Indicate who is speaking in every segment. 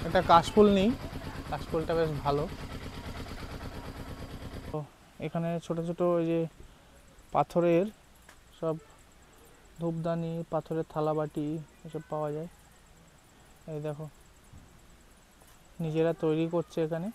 Speaker 1: এটা কাশফুল নেই, কাশফুলটা বেশ ভালো। তো এখানে ছোট ছোট ওই যে পাথরের সব ধূপদানি, পাথরের থালা বাটি এসব পাওয়া যায়। এই দেখো নিজেরা তৈরি করছে এখানে।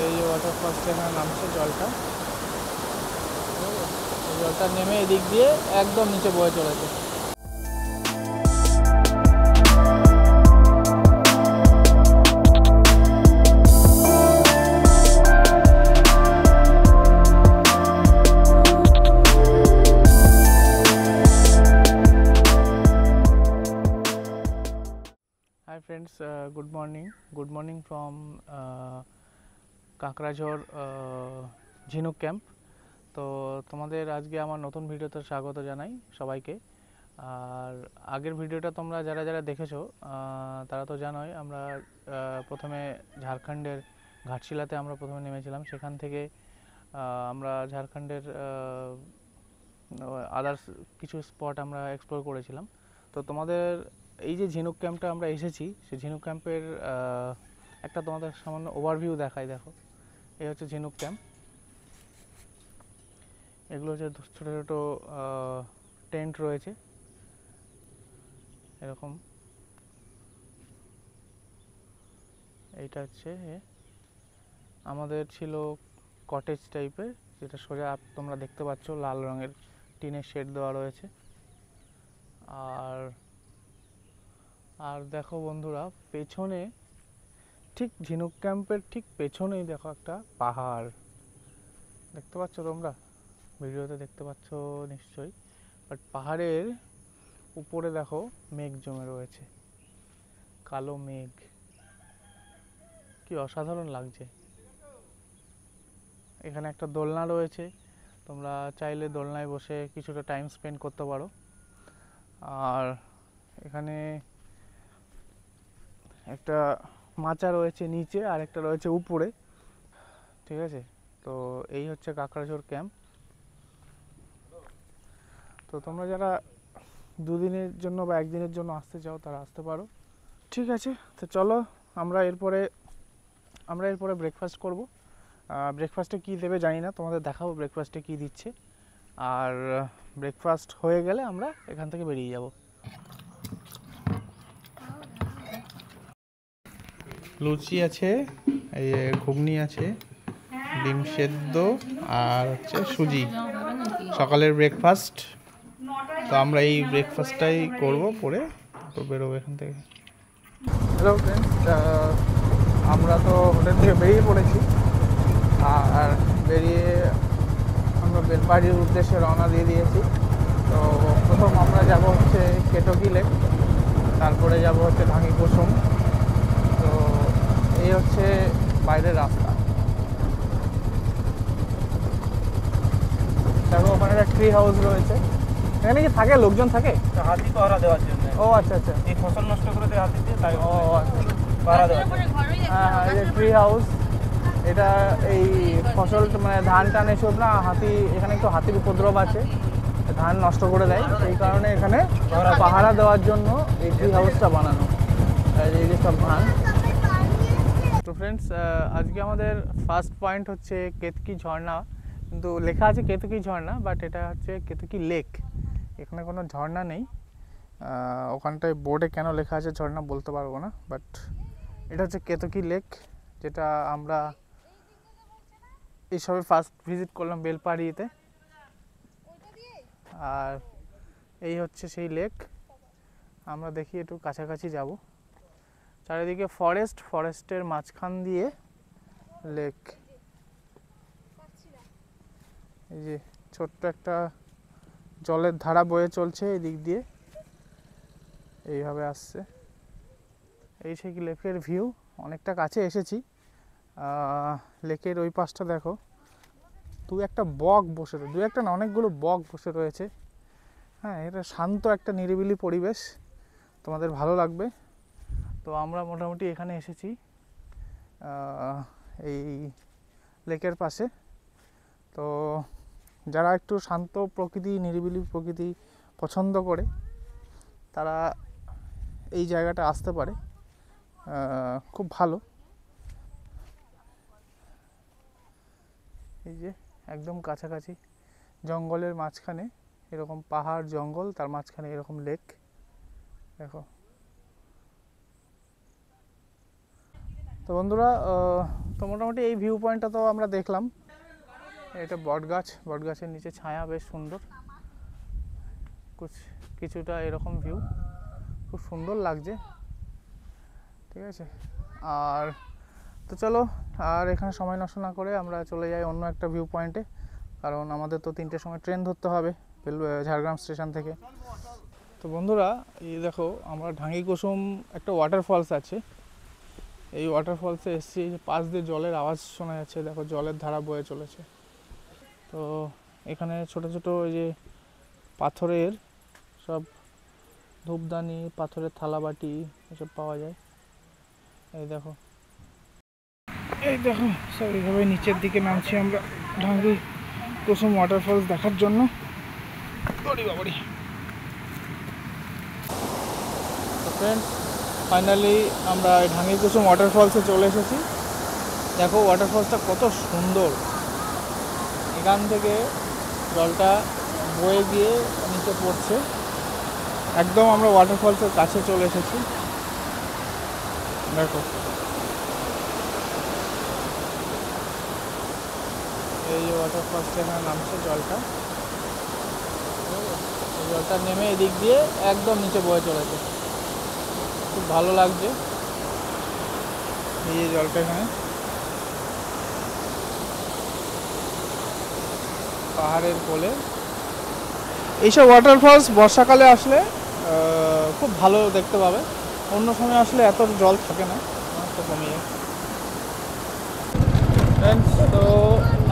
Speaker 1: এই যে ওয়াটারফলস এখানে নামছে জলটা, এই জলটা নেমে এদিক দিয়ে একদম নিচে বয়ে চলেছে। Hi friends, good morning from কাঁকড়াঝড় ঝিনুক ক্যাম্প। তো তোমাদের আজকে আমার নতুন ভিডিওতে স্বাগত জানাই সবাইকে। আর আগের ভিডিওটা তোমরা যারা যারা দেখেছো তারা তো জানোই, আমরা প্রথমে ঝাড়খণ্ডের ঘাটশিলাতে আমরা প্রথমে নেমেছিলাম। সেখান থেকে আমরা ঝাড়খণ্ডের আদার্স কিছু স্পট আমরা এক্সপ্লোর করেছিলাম। তো তোমাদের এই যে ঝিনুক ক্যাম্পটা আমরা এসেছি, সেই ঝিনুক ক্যাম্পের একটা তোমাদের সামান্য ওভারভিউ দেখাই। দেখো, এই হচ্ছে ঝিনুক ক্যাম্প। এগুলো হচ্ছে ছোটো ছোটো টেন্ট রয়েছে এরকম। এইটা হচ্ছে আমাদের ছিল কটেজ টাইপের, যেটা সোজা তোমরা দেখতে পাচ্ছ লাল রঙের টিনের শেড দেওয়া রয়েছে। আর আর দেখো বন্ধুরা, পেছনে ঠিক ঝিনুক ক্যাম্পের ঠিক পেছনেই দেখো একটা পাহাড় দেখতে পাচ্ছ তোমরা, ভিডিওতে দেখতে পাচ্ছ নিশ্চয়ই। বাট পাহাড়ের উপরে দেখো মেঘ জমে রয়েছে, কালো মেঘ, কি অসাধারণ লাগছে। এখানে একটা দোলনা রয়েছে, তোমরা চাইলে দোলনায় বসে কিছুটা টাইম স্পেন্ড করতে পারো। আর এখানে একটা মাচা রয়েছে নিচে, আর একটা রয়েছে উপরে, ঠিক আছে। তো এই হচ্ছে কাঁকড়াঝড় ক্যাম্প। তো তোমরা যারা দুদিনের জন্য বা একদিনের জন্য আসতে চাও তারা আসতে পারো, ঠিক আছে। তো চলো আমরা এরপরে ব্রেকফাস্ট করব। ব্রেকফাস্টে কী দেবে জানি না, তোমাদের দেখাবো ব্রেকফাস্টে কী দিচ্ছে। আর ব্রেকফাস্ট হয়ে গেলে আমরা এখান থেকে বেরিয়ে যাব। লুচি আছে, এই ঘুগনি আছে, ডিম সেদ্ধ, আর হচ্ছে সুজি, সকালের ব্রেকফাস্ট। তো আমরা এই ব্রেকফাস্টটাই করব, করে তো বেরোবো এখান থেকে। হ্যালো ফ্রেন্ডস, আমরা তো হোটেল থেকে বেরিয়ে পড়েছি। আর বেরিয়ে আমরা বেলপাহাড়ির উদ্দেশ্যে রওনা দিয়ে দিয়েছি। তো প্রথম আমরা যাব হচ্ছে কেতকী লেক, তারপরে যাব হচ্ছে ঢাকি কুসুম। তো এই হচ্ছে বাইরের রাস্তা। দেখো ওখানে একটা ট্রি হাউস রয়েছে, এখানে কি থাকে, লোকজন থাকে?
Speaker 2: হাতি পাহারা দেওয়ার জন্য।
Speaker 1: ও আচ্ছা আচ্ছা,
Speaker 2: এই ফসল নষ্ট করে দেয় হাতি দিয়ে, তাই
Speaker 1: ও আচ্ছা।
Speaker 2: পাহারা দেওয়ার জন্য।
Speaker 1: হ্যাঁ হ্যাঁ, এই যে ট্রি হাউস, এটা এই ফসল মানে ধান টান এসব না, হাতি এখানে একটু হাতির উপদ্রব আছে, ধান নষ্ট করে দেয়, সেই কারণে এখানে পাহারা দেওয়ার জন্য এই ট্রি হাউসটা বানানো। এই যে সব ধান। তো ফ্রেন্ডস, আজকে আমাদের ফার্স্ট পয়েন্ট হচ্ছে কেতকী ঝর্ণা, কিন্তু লেখা আছে কেতকী ঝর্ণা, বাট এটা হচ্ছে কেতকী লেক। এখানে কোনো ঝর্ণা নেই, ওখানটায় বোর্ডে কেন লেখা আছে ঝর্ণা বলতে পারবো না, বাট এটা হচ্ছে কেতকী লেক, যেটা আমরা এইসবে ফার্স্ট ভিজিট করলাম বেলপাহাড়িতে। আর এই হচ্ছে সেই লেক। আমরা দেখি একটু কাছাকাছি যাব। চারিদিকে ফরেস্টের মাঝখান দিয়ে লেক। এই যে ছোট্ট একটা জলের ধারা বয়ে চলছে এই দিক দিয়ে, এইভাবে আসছে। এই সেই লেকের ভিউ, অনেকটা কাছে এসেছি। লেকের ওই পাশটা দেখো, দু একটা না, অনেকগুলো বক বসে রয়েছে। হ্যাঁ, এটা শান্ত একটা নিরিবিলি পরিবেশ, তোমাদের ভালো লাগবে। তো আমরা মোটামুটি এখানে এসেছি এই লেকের পাশে। তো যারা একটু শান্ত প্রকৃতি, নিরিবিলি প্রকৃতি পছন্দ করে তারা এই জায়গাটা আসতে পারে, খুব ভালো। এই যে একদম কাছাকাছি জঙ্গলের মাঝখানে এরকম পাহাড় জঙ্গল, তার মাঝখানে এরকম লেক দেখো। তো বন্ধুরা, তো মোটামুটি এই ভিউ পয়েন্টটা তো আমরা দেখলাম। এটা বটগাছের নিচে ছায়া বেশ সুন্দর, কিছুটা এরকম ভিউ, খুব সুন্দর লাগছে। ঠিক আছে, আর তো চলো আর এখানে সময় নষ্ট না করে আমরা চলে যাই অন্য একটা ভিউ পয়েন্টে, কারণ আমাদের তো 3টের সময় ট্রেন ধরতে হবে ঝাড়গ্রাম স্টেশন থেকে। তো বন্ধুরা, এই দেখো আমরা ঢাঙ্গি কুসুম একটা ওয়াটারফলস আছে, এই ওয়াটারফলসে এসেছি। পাশ দিয়ে জলের আওয়াজ শোনা যাচ্ছে, দেখো জলের ধারা বয়ে চলেছে। তো এখানে ছোট ছোট ওই যে পাথরের সব ধূপদানি, পাথরের থালাবাটি এসব পাওয়া যায়। এই দেখো সব এইভাবে নিচের দিকে নামছি আমরা ঢাঙ্গি কুসুম ওয়াটারফলস দেখার জন্য। তো ফ্রেন্ডস, ফাইনালি আমরা ঢাঙ্গি কুসুম ওয়াটারফলসে চলে এসেছি। দেখো ওয়াটারফলসটা কত সুন্দর, এখান থেকে জলটা বয়ে গিয়ে নিচে পড়ছে। একদম আমরা ওয়াটারফলসের কাছে চলে এসেছি। দেখো এই যে ওয়াটারফলসটা এখানে নামছে জলটা, এই জলটা নেমে এদিক দিয়ে একদম নিচে বয়ে চলেছে, খুব ভালো লাগছে। এই যে জলটা এখানে পাহাড়ের কোলে। এইসব ওয়াটারফলস বর্ষাকালে আসলে খুব ভালো দেখতে পাবে, অন্য সময় আসলে এত জল থাকে না, অনেকটা কমিয়ে। ফ্রেন্ডস, তো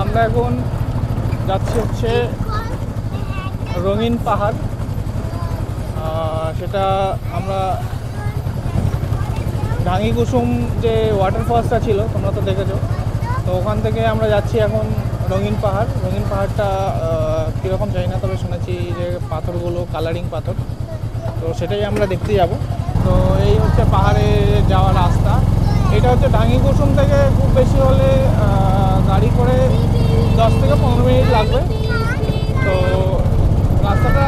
Speaker 1: আমরা এখন যাচ্ছি হচ্ছে রঙিন পাহাড়। সেটা আমরা ঢাঙ্গি কুসুম যে ওয়াটারফলসটা ছিল তোমরা তো দেখেছো, তো ওখান থেকে আমরা যাচ্ছি এখন রঙিন পাহাড়। রঙিন পাহাড়টা কীরকম জানি না, তবে শুনেছি যে পাথরগুলো কালারিং পাথর, তো সেটাই আমরা দেখতে যাব। তো এই হচ্ছে পাহাড়ে যাওয়ার রাস্তা। এটা হচ্ছে ঢাঙ্গি কুসুম থেকে খুব বেশি হলে গাড়ি করে 10 থেকে 15 মিনিট লাগবে। তো রাস্তাটা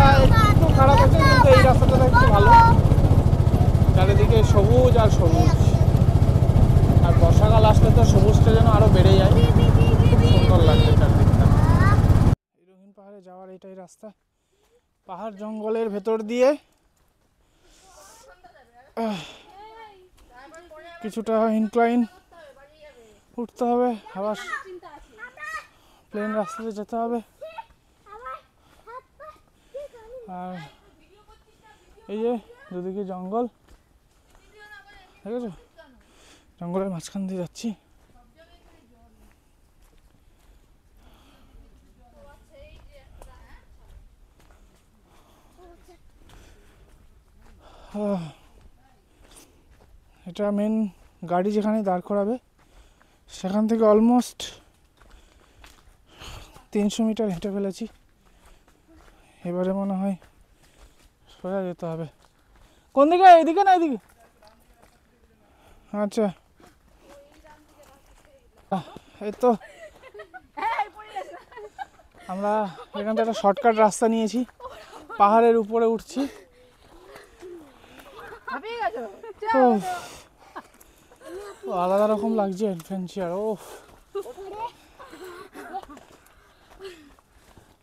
Speaker 1: একটু খারাপ আছে, কিন্তু এই রাস্তাটা একটু ভালো, চারিদিকে সবুজ আর সবুজ। আর বর্ষাকাল আসলে তো সবুজটা যেন আরও বেড়ে যায়, খুব সুন্দর লাগছে চারদিকটা। এই রঙিন পাহাড়ে যাওয়ার এটাই রাস্তা, পাহাড় জঙ্গলের ভেতর দিয়ে কিছুটা ইনক্লাইন উঠতে হবে, আবার প্লেন রাস্তাতে যেতে হবে। আর এই যে দুদিকে জঙ্গল, দেখেছো, জঙ্গলের মাঝখান দিয়ে যাচ্ছি। এটা মেন গাড়ি যেখানে দাঁড় করাবে সেখান থেকে অলমোস্ট 300 মিটার হেঁটে ফেলেছি। এবারে মনে হয় সোজা যেতে হবে। কোন দিকে? এইদিকে না এইদিকে? আচ্ছা, এই তো আমরা এখান থেকে একটা শর্টকাট রাস্তা নিয়েছি, পাহাড়ের উপরে উঠছি। আলাদা রকম লাগছে অ্যাডভেঞ্চার। ও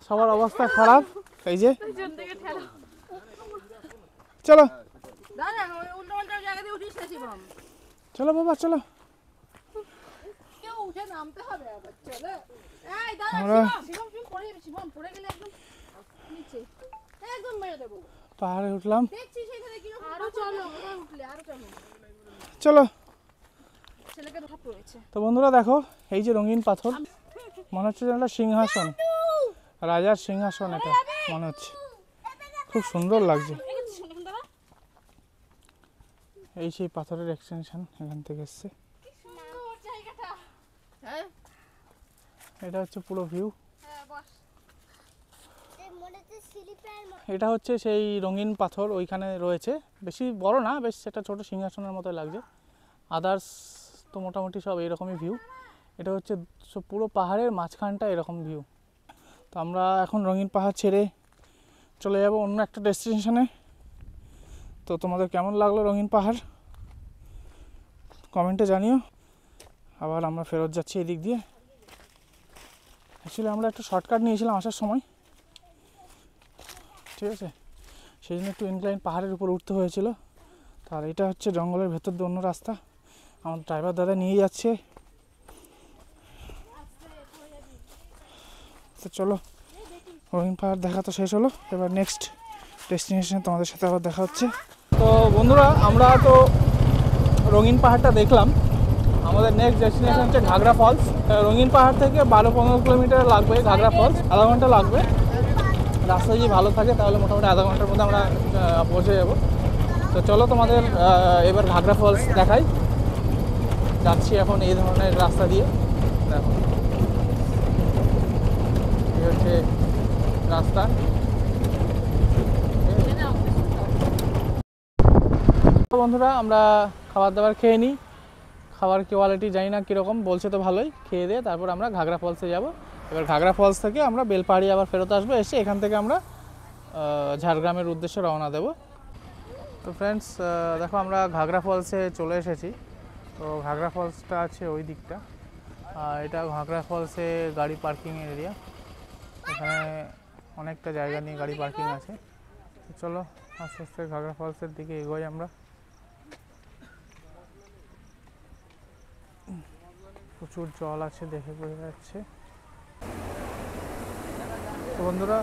Speaker 1: সবার অবস্থা খারাপ, এই যে চলো চলো বাবা চলো। আমরা পাহাড়ে উঠলাম, চলো। তো বন্ধুরা দেখো, এই যে রঙিন পাথর, মনে হচ্ছে যেন একটা সিংহাসন, রাজার সিংহাসন এটা মনে হচ্ছে, খুব সুন্দর লাগছে। এই সেই পাথরের এক্সটেনশন এখান থেকে এসছে। এটা হচ্ছে পুরো ভিউ। এটা হচ্ছে সেই রঙিন পাথর ওইখানে রয়েছে, বেশি বড় না, বেশ একটা ছোট সিংহাসনের মতো লাগছে। আদার্স তো মোটামুটি সব এরকমই ভিউ। এটা হচ্ছে পুরো পাহাড়ের মাঝখানটা এরকম ভিউ। তো আমরা এখন রঙিন পাহাড় ছেড়ে চলে যাব অন্য একটা ডেস্টিনেশনে। তো তোমাদের কেমন লাগলো রঙিন পাহাড় কমেন্টে জানিও। আবার আমরা ফেরত যাচ্ছি এদিক দিয়ে। অ্যাকচুয়ালি আমরা একটা শর্টকাট নিয়েছিলাম আসার সময়, ঠিক আছে, সেই জন্য একটু ইনক্লাইন পাহাড়ের উপর উঠতে হয়েছিল। আর এটা হচ্ছে জঙ্গলের ভেতর দিয়ে অন্য রাস্তা, আমার ড্রাইভার দাদা নিয়ে যাচ্ছে। তো চলো, রঙিন পাহাড় দেখা তো শেষ হলো, এবার নেক্সট ডেস্টিনেশনে তোমাদের সাথে আবার দেখা হচ্ছে। তো বন্ধুরা, আমরা তো রঙিন পাহাড়টা দেখলাম, আমাদের নেক্সট ডেস্টিনেশন হচ্ছে ঘাগরা ফলস। রঙিন পাহাড় থেকে 12-15 কিলোমিটার লাগবে ঘাগরা ফলস, আধা ঘন্টা লাগবে। রাস্তা যদি ভালো থাকে তাহলে মোটামুটি আধা ঘন্টার মধ্যে আমরা পৌঁছে যাব। তো চলো তোমাদের এবার ঘাগরা ফলস দেখাই। যাচ্ছি এখন এই ধরনের রাস্তা দিয়ে, দেখো এই হচ্ছে রাস্তা। বন্ধুরা, আমরা খাবার দাবার খেয়ে নিই। খাবার কোয়ালিটি জানি না কীরকম, বলছে তো ভালোই। খেয়ে দিয়ে তারপর আমরা ঘাগরা ফলসে যাব। এবার ঘাগরা ফলস থেকে আমরা বেলপাহাড়ি আবার ফেরত আসবো, এসে এখান থেকে আমরা ঝাড়গ্রামের উদ্দেশ্যে রওনা দেব। তো ফ্রেন্ডস, দেখো আমরা ঘাগরা ফলসে চলে এসেছি। তো ঘাগরা ফলসটা আছে ওই দিকটা, এটা ঘাগরা ফলসে গাড়ি পার্কিংয়ের এরিয়া। এখানে অনেকটা জায়গা নিয়ে গাড়ি পার্কিং আছে। তো চলো আস্তে আস্তে ঘাগরা ফলসের দিকে এগোই আমরা। প্রচুর জল আছে, দেখে বোঝা যাচ্ছে। তো বন্ধুরা,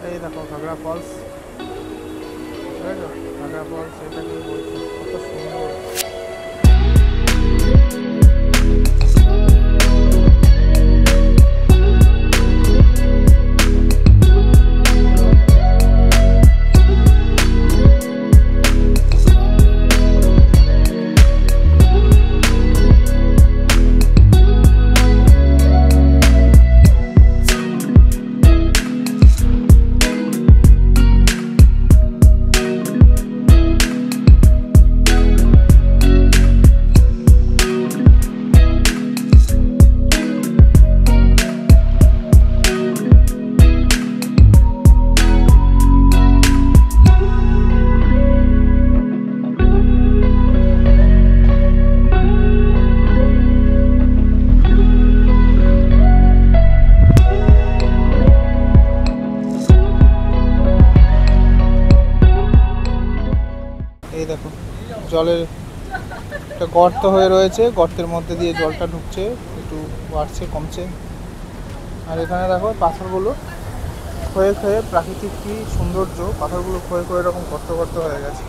Speaker 1: এই দেখো ঘাগরা ফলস, ঠিক আছে, ঘাগরা ফলস এটাকে বলছি, কত সুন্দর। এই দেখো জলের একটা গর্ত হয়ে রয়েছে, গর্তের মধ্যে দিয়ে জলটা ঢুকছে, একটু বাড়ছে কমছে। আর এখানে দেখো পাথরগুলো ক্ষয়ে ক্ষয়ে, প্রাকৃতিক কি সৌন্দর্য, পাথরগুলো ক্ষয়ে ক্ষয়ে এরকম গর্ত গর্ত হয়ে গেছে।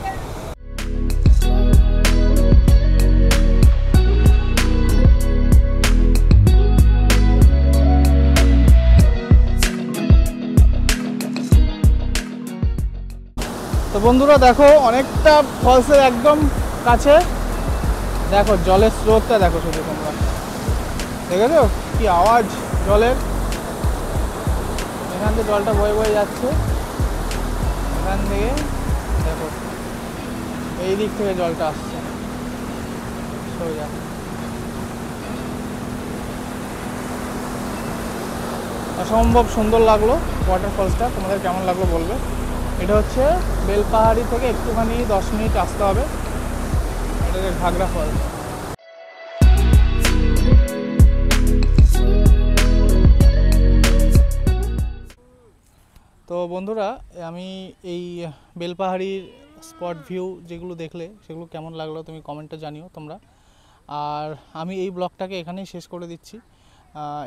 Speaker 1: তো বন্ধুরা দেখো, অনেকটা ফলসের একদম কাছে, দেখো জলের স্রোতটা দেখো, শুধু তোমরা দেখেছো কি আওয়াজ জলের। এখান থেকে জলটা বয়ে বয়ে যাচ্ছে, এখান থেকে দেখো এই দিক থেকে জলটা আসছে সোজা। অসম্ভব সুন্দর লাগলো ওয়াটারফলসটা, তোমাদের কেমন লাগলো বলবে। এটা হচ্ছে বেলপাহাড়ি থেকে একটুখানি 10 মিনিট আসতে হবে, এটা ঘাগরা ফলস। তো বন্ধুরা, আমি এই বেলপাহাড়ির স্পট ভিউ যেগুলো দেখলে সেগুলো কেমন লাগলো তুমি কমেন্টে জানিও তোমরা। আর আমি এই ব্লগটাকে এখানেই শেষ করে দিচ্ছি।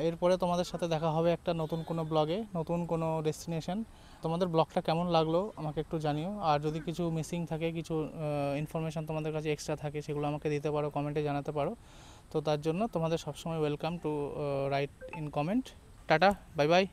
Speaker 1: এরপরে তোমাদের সাথে দেখা হবে একটা নতুন কোনো ব্লগে, নতুন কোনো ডেস্টিনেশন। তোমাদের ব্লগটা কেমন লাগলো আমাকে একটু জানিও। আর যদি কিছু মিসিং থাকে, কিছু ইনফরমেশান তোমাদের কাছে এক্সট্রা থাকে, সেগুলো আমাকে দিতে পারো, কমেন্টে জানাতে পারো। তো তার জন্য তোমাদের সবসময় welcome to right in comment. Tata, bye bye.